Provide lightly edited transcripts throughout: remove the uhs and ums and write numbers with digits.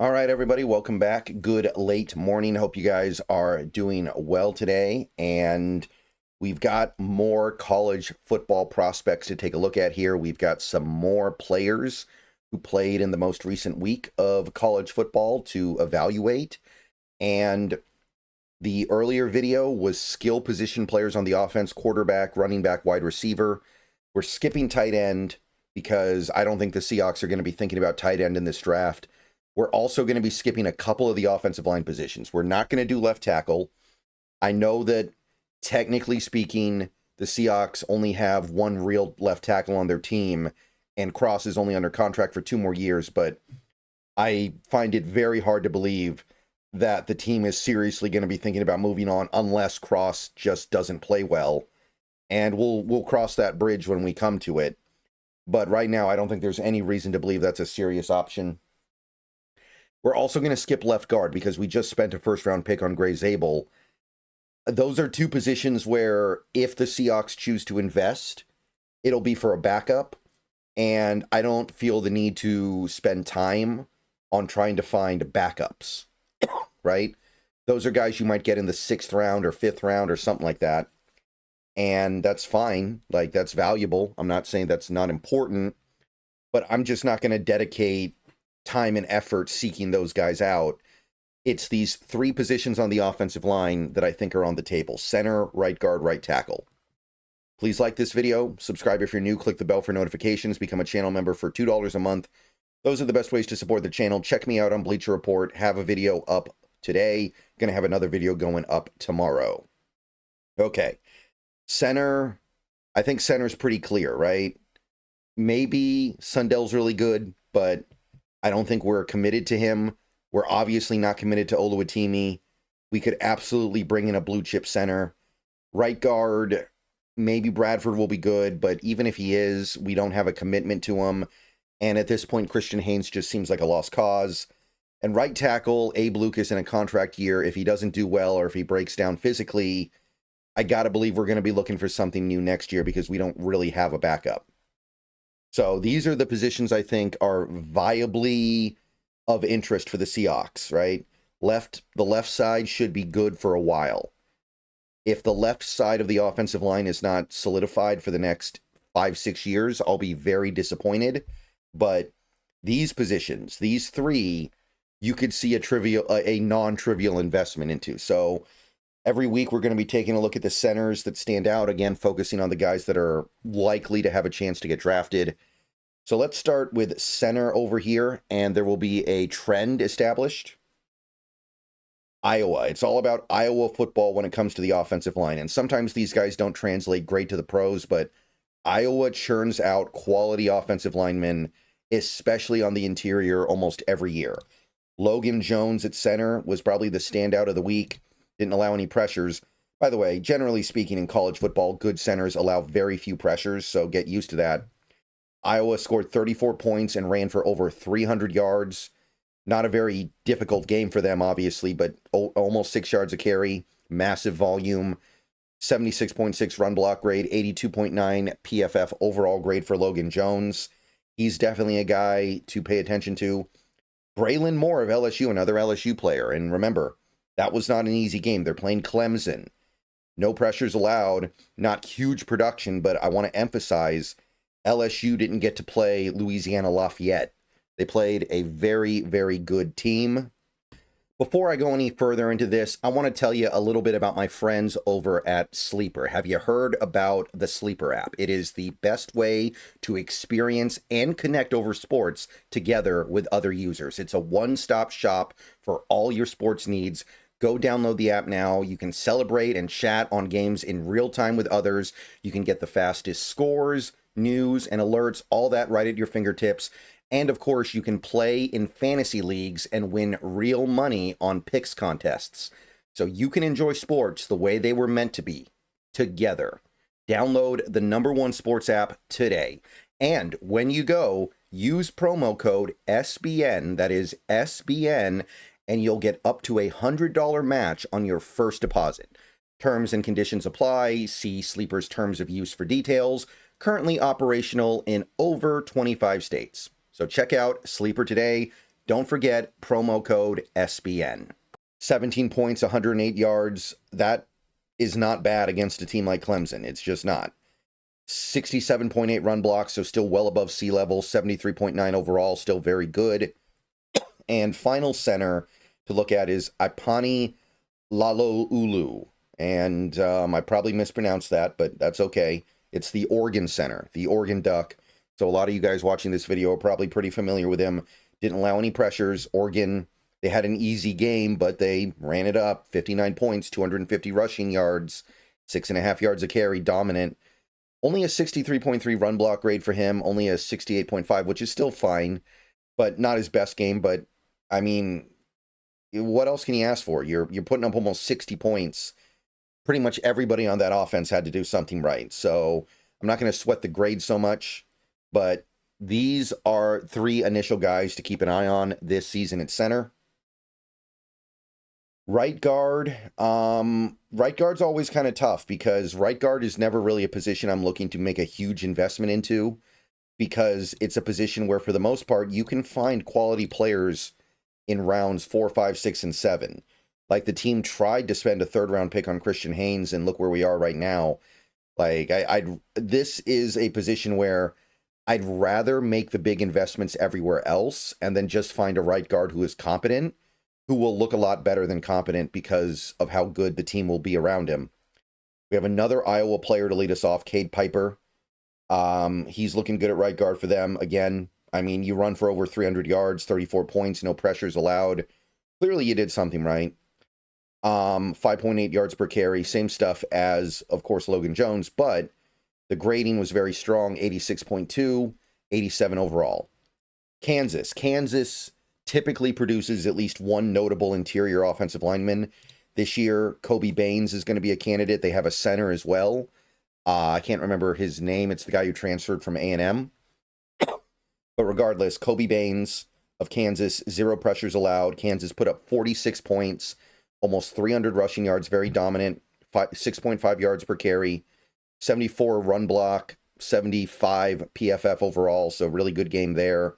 All right, everybody, welcome back. Good late morning. Hope you guys are doing well today. And we've got more college football prospects to take a look at here. We've got some more players who played in the most recent week of college football to evaluate. And the earlier video was skill position players on the offense: quarterback, running back, wide receiver. We're skipping tight end because I don't think the Seahawks are going to be thinking about tight end in this draft. We're also going to be skipping a couple of the offensive line positions. We're not going to do left tackle. I know that technically speaking, the Seahawks only have one real left tackle on their team, and Cross is only under contract for 2 more years, but I find it very hard to believe that the team is seriously going to be thinking about moving on unless Cross just doesn't play well. And we'll cross that bridge when we come to it. But right now, I don't think there's any reason to believe that's a serious option. We're also going to skip left guard because we just spent a first-round pick on Gray Zabel. Those are 2 positions where if the Seahawks choose to invest, it'll be for a backup. And I don't feel the need to spend time on trying to find backups, right? Those are guys you might get in the 6th round or 5th round or something like that. And that's fine. Like, that's valuable. I'm not saying that's not important, but I'm just not going to dedicate time and effort seeking those guys out. It's these 3 positions on the offensive line that I think are on the table: center, right guard, right tackle. Please like this video, subscribe if you're new, click the bell for notifications, become a channel member for $2 a month. Those are the best ways to support the channel. Check me out on Bleacher Report. Have a video up today. Gonna have another video going up tomorrow. Okay. Center, I think center's pretty clear, right? Maybe Sundell's really good, but I don't think we're committed to him. We're obviously not committed to Oluwatimi. We could absolutely bring in a blue chip center. Right guard, maybe Bradford will be good, but even if he is, we don't have a commitment to him. And at this point, Christian Haynes just seems like a lost cause. And right tackle, Abe Lucas in a contract year, if he doesn't do well or if he breaks down physically, I got to believe we're going to be looking for something new next year because we don't really have a backup. So these are the positions I think are viably of interest for the Seahawks, right? The left side should be good for a while. If the left side of the offensive line is not solidified for the next 5-6 years, I'll be very disappointed. But these positions, these 3, you could see a non-trivial investment into. So every week we're going to be taking a look at the centers that stand out, again, focusing on the guys that are likely to have a chance to get drafted. So let's start with center over here, and there will be a trend established. Iowa. It's all about Iowa football when it comes to the offensive line. And sometimes these guys don't translate great to the pros, but Iowa churns out quality offensive linemen, especially on the interior, almost every year. Logan Jones at center was probably the standout of the week. Didn't allow any pressures. By the way, generally speaking, in college football, good centers allow very few pressures, so get used to that. Iowa scored 34 points and ran for over 300 yards. Not a very difficult game for them, obviously, but almost 6 yards a carry, massive volume, 76.6 run block grade, 82.9 PFF overall grade for Logan Jones. He's definitely a guy to pay attention to. Braylon Moore of LSU, another LSU player. And remember, that was not an easy game. They're playing Clemson. No pressures allowed. Not huge production, but I want to emphasize LSU didn't get to play Louisiana Lafayette. They played a very, very good team. Before I go any further into this, I want to tell you a little bit about my friends over at Sleeper. Have you heard about the Sleeper app? It is the best way to experience and connect over sports together with other users. It's a one-stop shop for all your sports needs. Go download the app now. You can celebrate and chat on games in real time with others. You can get the fastest scores, news, and alerts, all that right at your fingertips. And of course, you can play in fantasy leagues and win real money on picks contests. So you can enjoy sports the way they were meant to be, together. Download the #1 sports app today. And when you go, use promo code SBN, that is SBN, and you'll get up to $100 match on your first deposit. Terms and conditions apply. See Sleeper's terms of use for details. Currently operational in over 25 states. So check out Sleeper today. don't forget promo code SBN. 17 points, 108 yards. That is not bad against a team like Clemson. It's just not. 67.8 run blocks, so still well above sea level. 73.9 overall, still very good. And final center to look at is Ipani Laloulu. And I probably mispronounced that, but that's okay. It's the Oregon center, the Oregon Duck. So a lot of you guys watching this video are probably pretty familiar with him. Didn't allow any pressures. Oregon, they had an easy game, but they ran it up. 59 points, 250 rushing yards, 6.5 yards a carry, dominant. Only a 63.3 run block grade for him, only a 68.5, which is still fine, but not his best game. But, I mean, what else can you ask for? You're putting up almost 60 points. Pretty much everybody on that offense had to do something right. So I'm not going to sweat the grade so much, but these are 3 initial guys to keep an eye on this season at center. Right guard. Right guard's always kind of tough because right guard is never really a position I'm looking to make a huge investment into, because it's a position where, for the most part, you can find quality players in rounds 4, 5, 6, and 7. Like, the team tried to spend a 3rd-round pick on Christian Haynes, and look where we are right now. Like, this is a position where I'd rather make the big investments everywhere else and then just find a right guard who is competent, who will look a lot better than competent because of how good the team will be around him. We have another Iowa player to lead us off, Cade Piper. He's looking good at right guard for them. Again, I mean, you run for over 300 yards, 34 points, no pressures allowed. Clearly you did something right. 5.8 yards per carry, same stuff as, of course, Logan Jones, but the grading was very strong, 86.2, 87 overall. Kansas typically produces at least one notable interior offensive lineman. This year, Kobe Baines is going to be a candidate. They have a center as well. I can't remember his name. It's the guy who transferred from A&M. But regardless, Kobe Baines of Kansas, 0 pressures allowed. Kansas put up 46 points, almost 300 rushing yards, very dominant, 6.5 yards per carry, 74 run block, 75 PFF overall, so really good game there.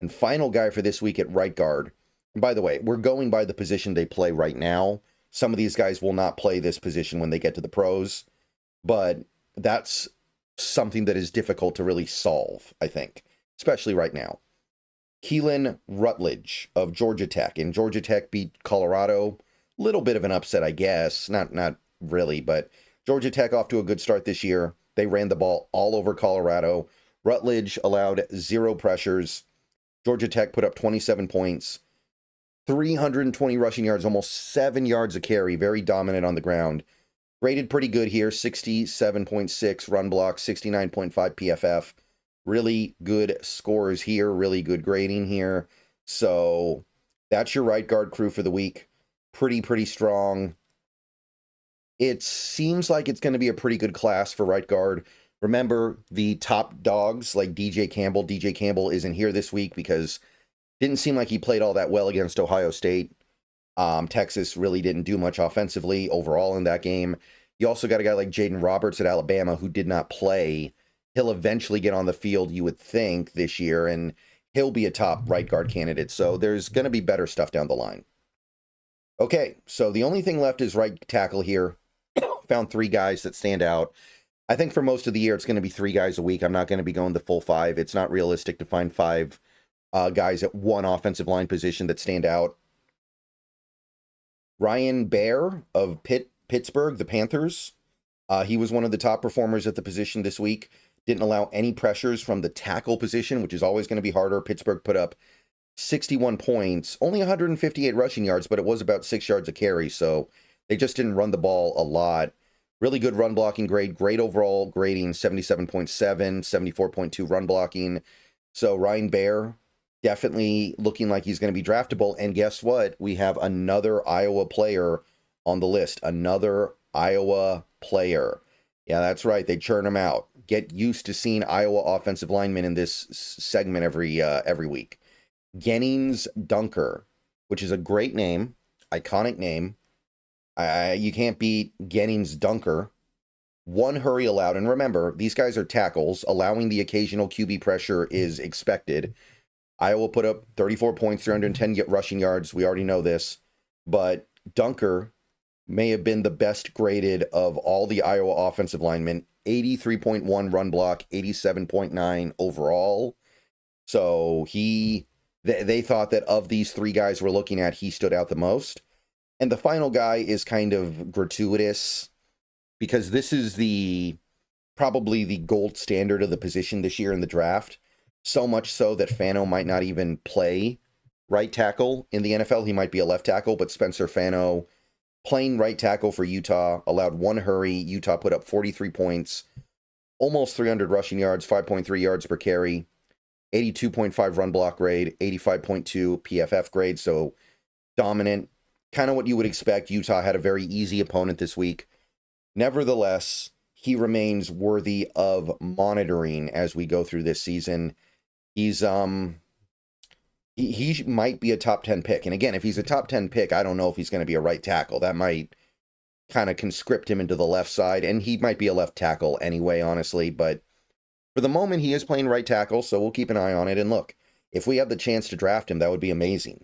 And final guy for this week at right guard. And by the way, we're going by the position they play right now. Some of these guys will not play this position when they get to the pros, but that's something that is difficult to really solve, I think, especially right now. Keelan Rutledge of Georgia Tech. And Georgia Tech beat Colorado. Little bit of an upset, I guess. Not really, but Georgia Tech off to a good start this year. They ran the ball all over Colorado. Rutledge allowed 0 pressures. Georgia Tech put up 27 points, 320 rushing yards, almost 7 yards a carry, very dominant on the ground. Rated pretty good here, 67.6 run block, 69.5 PFF. Really good scores here, really good grading here. So that's your right guard crew for the week. Pretty strong. It seems like it's going to be a pretty good class for right guard. Remember, the top dogs like DJ Campbell. DJ Campbell isn't here this week because didn't seem like he played all that well against Ohio State. Texas really didn't do much offensively overall in that game. You also got a guy like Jaden Roberts at Alabama who did not play. He'll eventually get on the field, you would think, this year, and he'll be a top right guard candidate. So there's going to be better stuff down the line. Okay, so the only thing left is right tackle here. Found 3 guys that stand out. I think for most of the year, it's going to be 3 guys a week. I'm not going to be going the full 5. It's not realistic to find 5 guys at one offensive line position that stand out. Ryan Baer of Pittsburgh, the Panthers. He was one of the top performers at the position this week. Didn't allow any pressures from the tackle position, which is always going to be harder. Pittsburgh put up 61 points, only 158 rushing yards, but it was about 6 yards a carry, so they just didn't run the ball a lot. Really good run blocking grade, great overall grading, 77.7, 74.2 run blocking. So Ryan Baer, definitely looking like he's going to be draftable. And guess what? We have another Iowa player on the list. Another Iowa player. Yeah, that's right. They churn them out. Get used to seeing Iowa offensive linemen in this segment every week. Gennings Dunker, which is a great name, iconic name. You can't beat Gennings Dunker. 1 hurry allowed. And remember, these guys are tackles. Allowing the occasional QB pressure is expected. Iowa put up 34 points, 310 rushing yards. We already know this. But Dunker may have been the best graded of all the Iowa offensive linemen. 83.1 run block, 87.9 overall. So they thought that of these three guys we're looking at, he stood out the most. And the final guy is kind of gratuitous because this is probably the gold standard of the position this year in the draft. So much so that Fano might not even play right tackle in the NFL. He might be a left tackle, but Spencer Fano, playing right tackle for Utah, allowed one hurry. Utah put up 43 points, almost 300 rushing yards, 5.3 yards per carry, 82.5 run block grade, 85.2 PFF grade. So dominant, kind of what you would expect. Utah had a very easy opponent this week. Nevertheless, he remains worthy of monitoring as we go through this season. He's he might be a top 10 pick. And again, if he's a top 10 pick, I don't know if he's going to be a right tackle. That might kind of conscript him into the left side, and he might be a left tackle anyway, honestly. But for the moment, he is playing right tackle, so we'll keep an eye on it. And look, if we have the chance to draft him, that would be amazing.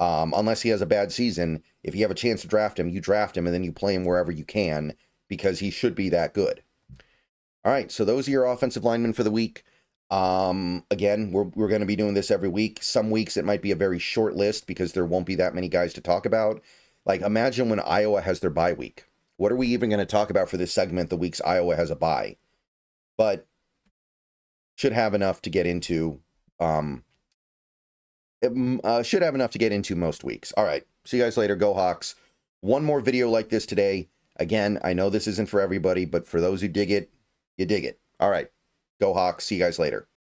Unless he has a bad season, if you have a chance to draft him, you draft him, and then you play him wherever you can, because he should be that good. All right, so those are your offensive linemen for the week. Again, we're going to be doing this every week. Some weeks it might be a very short list because there won't be that many guys to talk about. Like, imagine when Iowa has their bye week. What are we even going to talk about for this segment the weeks Iowa has a bye? But should have enough to get into. Should have enough to get into most weeks. All right, see you guys later. Go Hawks. One more video like this today. Again, I know this isn't for everybody, but for those who dig it, you dig it. All right. Go Hawks. See you guys later.